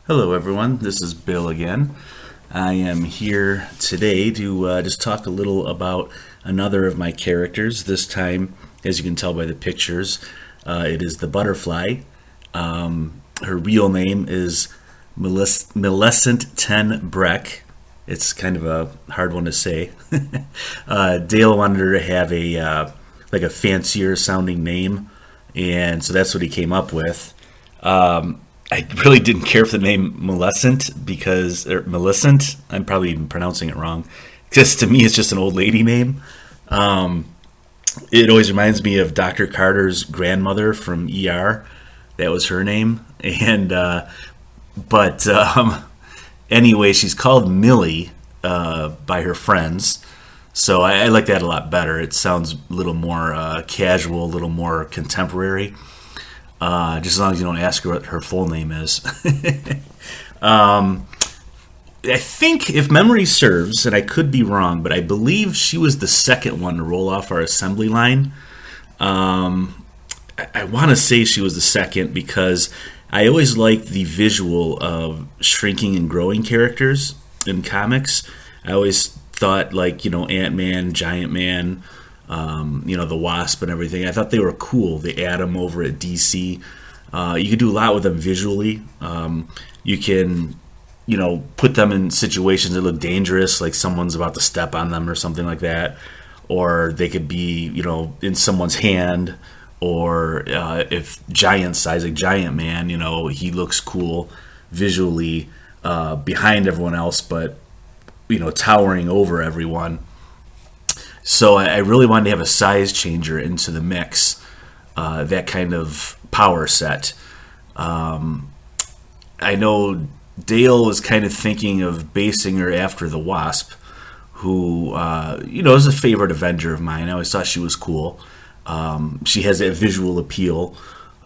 Hello, everyone. This is Bill again. I am here today to just talk a little about another of my characters. This time, as you can tell by the pictures, it is the butterfly. Her real name is Millicent Ten Breck. It's kind of a hard one to say. Dale wanted her to have a like a fancier sounding name, and so that's what he came up with. I really didn't care for the name Millicent because, or Millicent, I'm probably even pronouncing it wrong. Because to me, it's just an old lady name. It always reminds me of Dr. Carter's grandmother from ER. That was her name. But anyway, she's called Millie by her friends. So I like that a lot better. It sounds a little more casual, a little more contemporary. Just as long as you don't ask her what her full name is. I think, if memory serves, and I could be wrong, but I believe she was the second one to roll off our assembly line. I want to say she was the second because I always liked the visual of shrinking and growing characters in comics. I always thought, like, Ant-Man, Giant Man, the Wasp and everything. I thought they were cool. The Atom over at DC. You can do a lot with them visually. You can, put them in situations that look dangerous, like someone's about to step on them or something like that. Or they could be, in someone's hand. Or if giant size, like Giant Man, he looks cool visually behind everyone else, but, towering over everyone. So I really wanted to have a size changer into the mix, that kind of power set. I know Dale was kind of thinking of basing her after the Wasp, who, is a favorite Avenger of mine. I always thought she was cool. She has that visual appeal,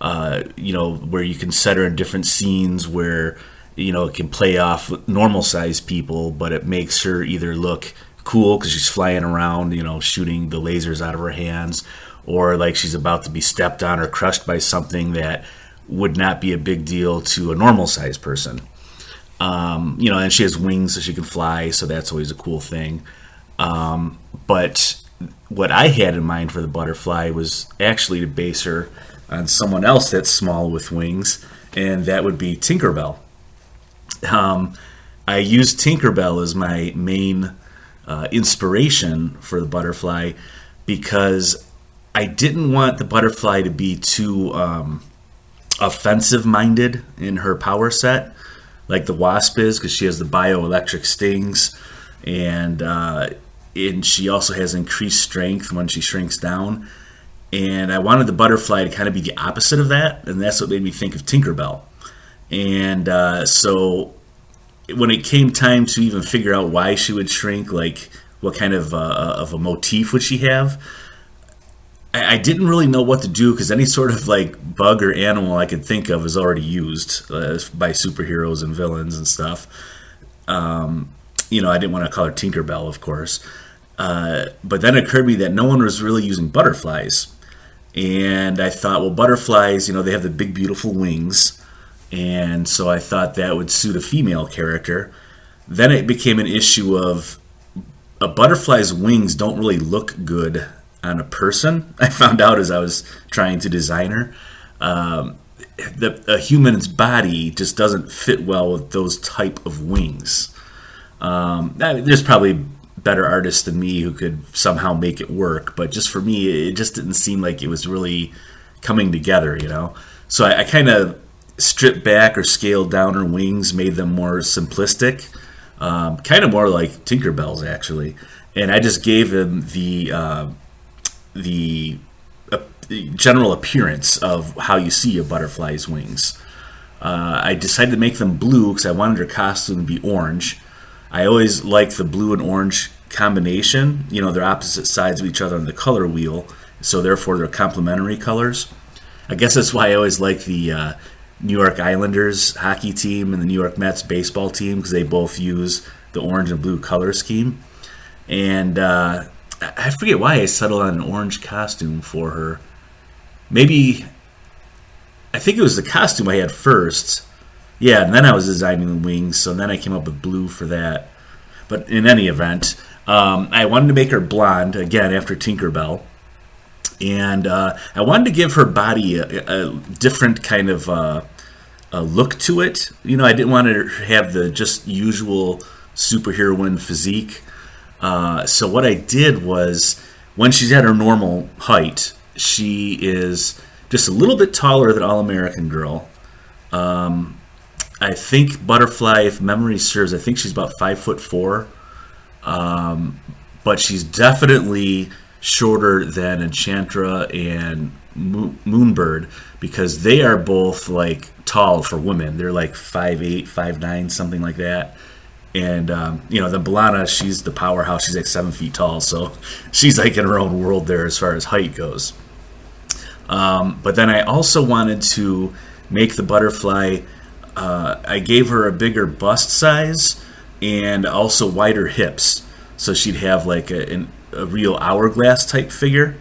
where you can set her in different scenes where, it can play off normal sized people, but it makes her either look cool because she's flying around, shooting the lasers out of her hands, or like she's about to be stepped on or crushed by something that would not be a big deal to a normal sized person. And she has wings so she can fly, so that's always a cool thing. But what I had in mind for the butterfly was actually to base her on someone else that's small with wings, and that would be Tinkerbell. I used Tinkerbell as my main inspiration for the butterfly because I didn't want the butterfly to be too offensive minded in her power set like the Wasp is, because she has the bioelectric stings, and she also has increased strength when she shrinks down. And I wanted the butterfly to kind of be the opposite of that, and that's what made me think of Tinkerbell. And so when it came time to even figure out why she would shrink, like what kind of a motif would she have, I didn't really know what to do because any sort of like bug or animal I could think of is already used by superheroes and villains and stuff. I didn't want to call her Tinkerbell, of course. But then it occurred to me that no one was really using butterflies. And I thought, well, butterflies, they have the big, beautiful wings. And so I thought that would suit a female character. Then it became an issue of a butterfly's wings don't really look good on a person. I found out as I was trying to design her. A human's body just doesn't fit well with those type of wings. There's probably better artists than me who could somehow make it work, but just for me, it just didn't seem like it was really coming together, So I kind of stripped back or scaled down her wings, made them more simplistic, kind of more like Tinkerbell's actually, and I just gave them the general appearance of how you see a butterfly's wings. I decided to make them blue because I wanted her costume to be orange. I always like the blue and orange combination. They're opposite sides of each other on the color wheel, so therefore they're complementary colors. I guess that's why I always like the New York Islanders hockey team and the New York Mets baseball team, because they both use the orange and blue color scheme. And I forget why I settled on an orange costume for her. Maybe, I think it was the costume I had first, Yeah, and then I was designing the wings, so then I came up with blue for that. But in any event, I wanted to make her blonde again after Tinkerbell, and I wanted to give her body a different kind of a look to it. I didn't want to have the just usual superheroine physique. So what I did was, when she's at her normal height, she is just a little bit taller than All American Girl. I think Butterfly, if memory serves, I think she's about 5'4". But she's definitely shorter than Enchantra and Moonbird, because they are both like tall for women. They're like 5'8", 5'9", something like that. And the Balana, she's the powerhouse. She's like 7 feet tall, so she's like in her own world there as far as height goes. But then I also wanted to make the Butterfly. I gave her a bigger bust size and also wider hips, so she'd have like a real hourglass type figure.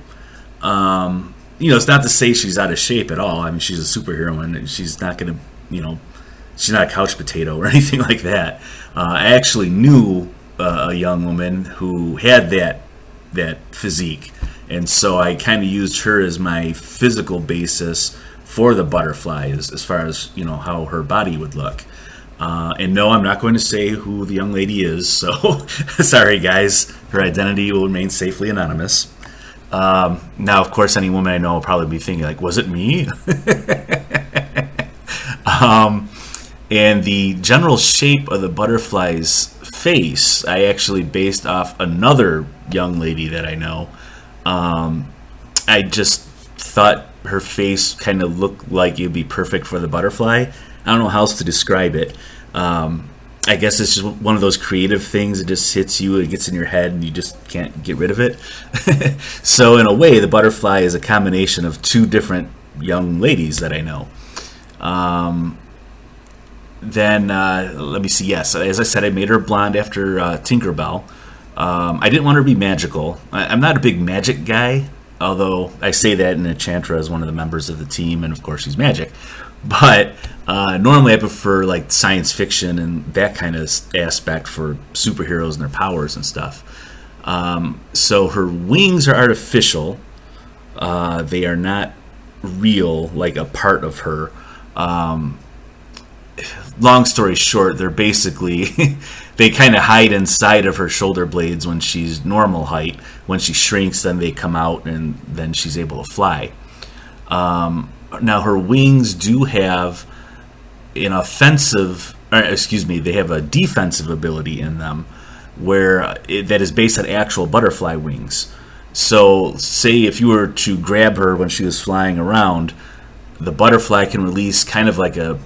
It's not to say she's out of shape at all. I mean, she's a superheroine, and she's not going to, she's not a couch potato or anything like that. I actually knew a young woman who had that physique, and so I kind of used her as my physical basis for the Butterfly, as far as how her body would look. And no, I'm not going to say who the young lady is, so sorry guys, her identity will remain safely anonymous. Now, of course, any woman I know will probably be thinking, like, was it me? And the general shape of the Butterfly's face, I actually based off another young lady that I know. I just thought her face kind of looked like it would be perfect for the Butterfly. I don't know how else to describe it. I guess it's just one of those creative things that just hits you, it gets in your head, and you just can't get rid of it. So in a way, the Butterfly is a combination of two different young ladies that I know. Then, let me see, yes, as I said, I made her blonde after Tinkerbell. I didn't want her to be magical. I'm not a big magic guy, although I say that in Enchantra as one of the members of the team, and of course she's magic. But normally I prefer like science fiction and that kind of aspect for superheroes and their powers and stuff. So her wings are artificial. They are not real, like a part of her. Long story short, they're basically they kind of hide inside of her shoulder blades when she's normal height. When she shrinks, then they come out, and then she's able to fly. Now her wings do have they have a defensive ability in them, where that is based on actual butterfly wings. So, say if you were to grab her when she was flying around, the butterfly can release kind of like a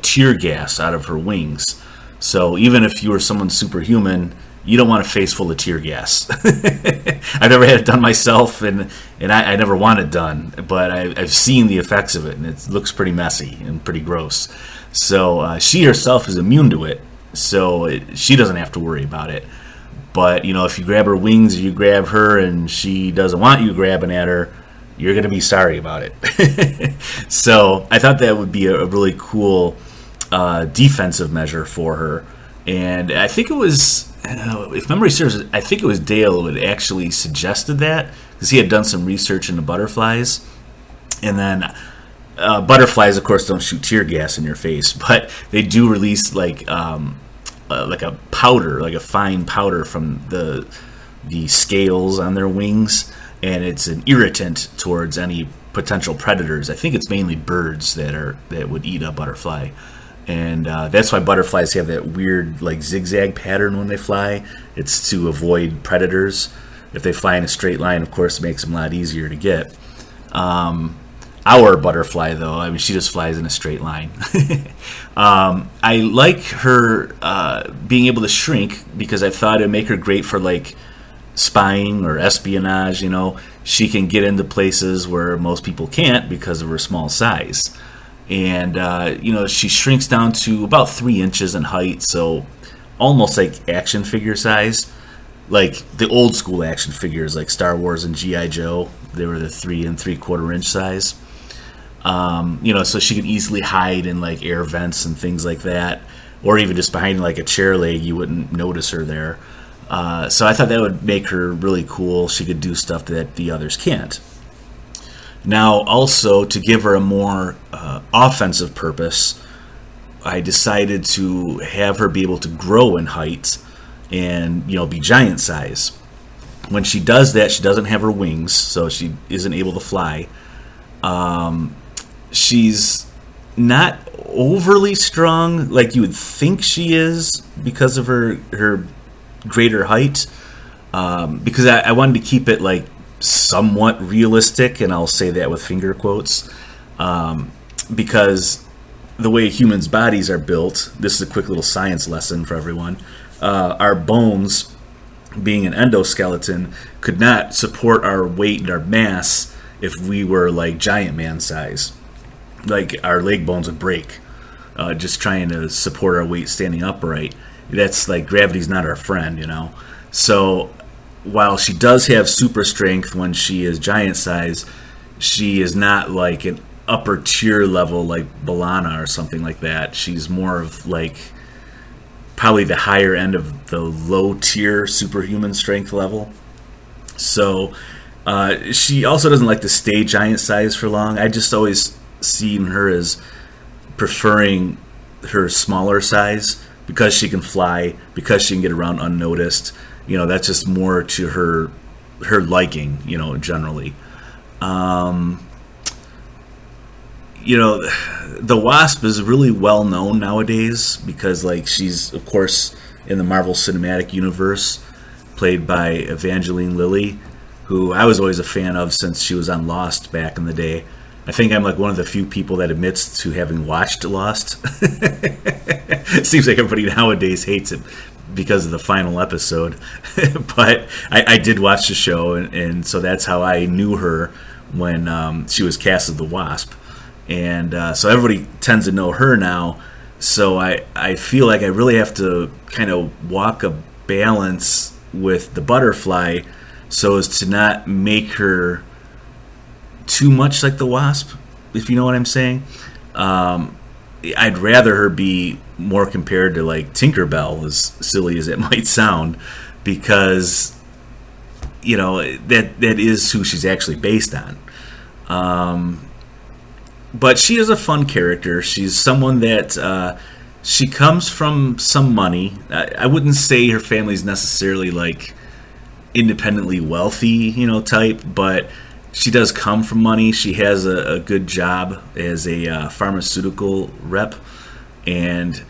tear gas out of her wings. So even if you were someone superhuman, you don't want a face full of tear gas. I've never had it done myself, and I never want it done, but I've seen the effects of it, and it looks pretty messy and pretty gross. So she herself is immune to it, so she doesn't have to worry about it. But if you grab her wings or you grab her and she doesn't want you grabbing at her, you're going to be sorry about it. So I thought that would be a really cool defensive measure for her. And I think it was, if memory serves, I think it was Dale who had actually suggested that, because he had done some research into butterflies. And then butterflies, of course, don't shoot tear gas in your face, but they do release like a powder, like a fine powder from the scales on their wings, and it's an irritant towards any potential predators. I think it's mainly birds that would eat a butterfly, and that's why butterflies have that weird like zigzag pattern when they fly. It's to avoid predators. If they fly in a straight line, of course, it makes them a lot easier to get. Our butterfly, though, I mean, she just flies in a straight line. I like her being able to shrink, because I thought it'd make her great for like spying or espionage. She can get into places where most people can't because of her small size. And she shrinks down to about 3 inches in height, so almost like action figure size, like the old school action figures like Star Wars and G.I. Joe. They were the 3 3/4 inch size. So she could easily hide in like air vents and things like that, or even just behind like a chair leg, you wouldn't notice her there. So I thought that would make her really cool. She could do stuff that the others can't. Now, also to give her a more offensive purpose, I decided to have her be able to grow in height and be giant size. When she does that, she doesn't have her wings, so she isn't able to fly. She's not overly strong like you would think she is because of her greater height. Because I wanted to keep it like somewhat realistic, and I'll say that with finger quotes, because the way humans' bodies are built, this is a quick little science lesson for everyone. Our bones, being an endoskeleton, could not support our weight and our mass if we were like giant man size. Like our leg bones would break just trying to support our weight standing upright. That's like gravity's not our friend. So while she does have super strength when she is giant size, she is not like an upper tier level like Balana or something like that. She's more of like probably the higher end of the low tier superhuman strength level. So she also doesn't like to stay giant size for long. I just always seen her as preferring her smaller size because she can fly, because she can get around unnoticed. That's just more to her liking, generally. The Wasp is really well known nowadays because, like, she's of course in the Marvel Cinematic Universe, played by Evangeline Lilly, who I was always a fan of since she was on Lost back in the day. I think I'm like one of the few people that admits to having watched Lost. Seems like everybody nowadays hates it because of the final episode. But I did watch the show, and so that's how I knew her when she was cast as the Wasp. And so everybody tends to know her now. So I feel like I really have to kind of walk a balance with the Butterfly so as to not make her too much like the Wasp, if you know what I'm saying. I'd rather her be more compared to like Tinkerbell, as silly as it might sound, because that is who she's actually based on. But she is a fun character. She's someone that she comes from some money. I wouldn't say her family's necessarily like independently wealthy, type, but she does come from money. She has a good job as a pharmaceutical rep. And,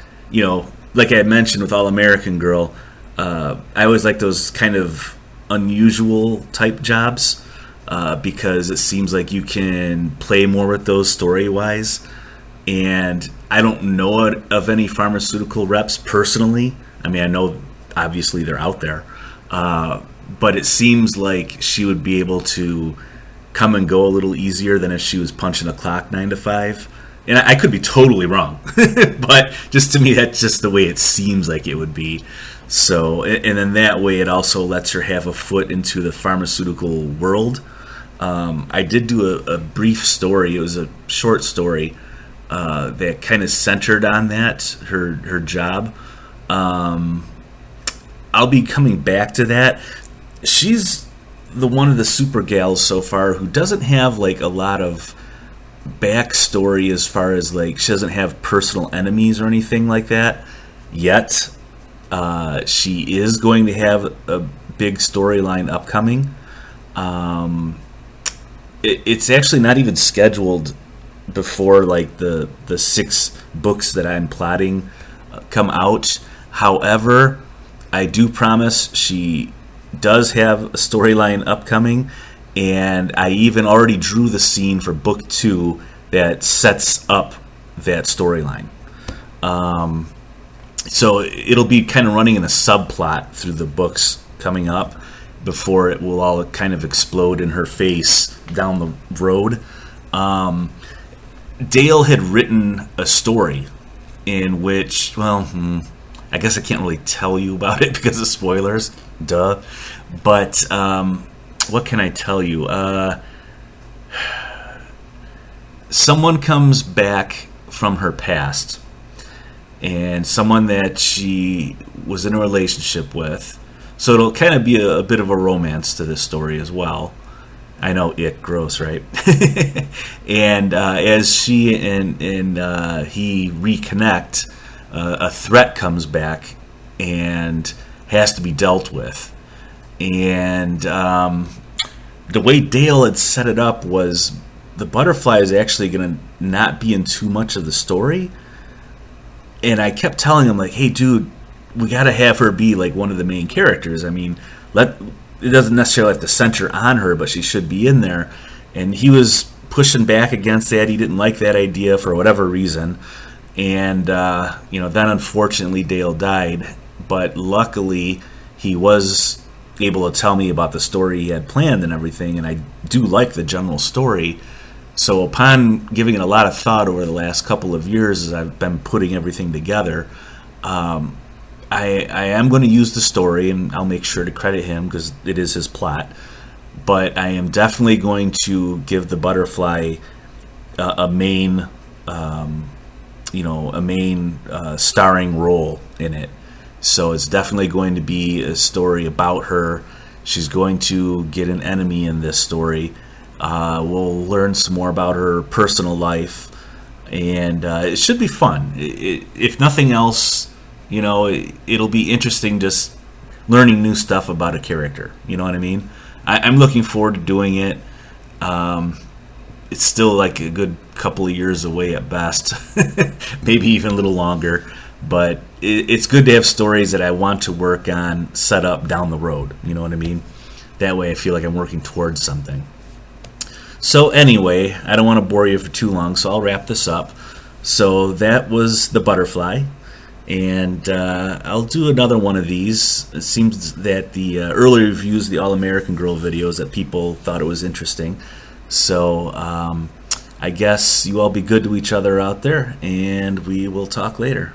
like I mentioned with All American Girl, I always like those kind of unusual type jobs because it seems like you can play more with those story-wise. And I don't know of any pharmaceutical reps personally. I mean, I know obviously they're out there. But it seems like she would be able to come and go a little easier than if she was punching a clock 9 to 5. And I could be totally wrong, but just to me, that's just the way it seems like it would be. So, and then that way, it also lets her have a foot into the pharmaceutical world. I did do a brief story. It was a short story that kind of centered on that, her job. I'll be coming back to that. She's the one of the super gals so far who doesn't have like a lot of backstory as far as like she doesn't have personal enemies or anything like that yet. She is going to have a big storyline upcoming. It's actually not even scheduled before like the 6 books that I'm plotting come out. However, I do promise she does have a storyline upcoming, and I even already drew the scene for book 2 that sets up that storyline. So it'll be kind of running in a subplot through the books coming up before it will all kind of explode in her face down the road. Dale had written a story in which, I guess I can't really tell you about it because of spoilers. Duh. But what can I tell you? someone comes back from her past, and someone that she was in a relationship with. So it'll kind of be a bit of a romance to this story as well. I know, it gross, right? And as she and he reconnect, a threat comes back and has to be dealt with. And the way Dale had set it up was the butterfly is actually going to not be in too much of the story. And I kept telling him, like, hey, dude, we got to have her be like one of the main characters. I mean, it doesn't necessarily have to center on her, but she should be in there. And he was pushing back against that. He didn't like that idea for whatever reason. And, then unfortunately Dale died. But luckily, he was able to tell me about the story he had planned and everything. And I do like the general story. So upon giving it a lot of thought over the last couple of years as I've been putting everything together, I am going to use the story, and I'll make sure to credit him because it is his plot. But I am definitely going to give the butterfly a main, starring role in it. So it's definitely going to be a story about her. She's going to get an enemy in this story. We'll learn some more about her personal life, and it should be fun. If nothing else, it'll be interesting just learning new stuff about a character. You know what I mean? I'm looking forward to doing it. It's still like a good couple of years away at best, maybe even a little longer. But it's good to have stories that I want to work on set up down the road. You know what I mean? That way I feel like I'm working towards something. So anyway, I don't want to bore you for too long, so I'll wrap this up. So that was The Butterfly. And I'll do another one of these. It seems that the early reviews of the All-American Girl videos, that people thought it was interesting. So I guess you all be good to each other out there, and we will talk later.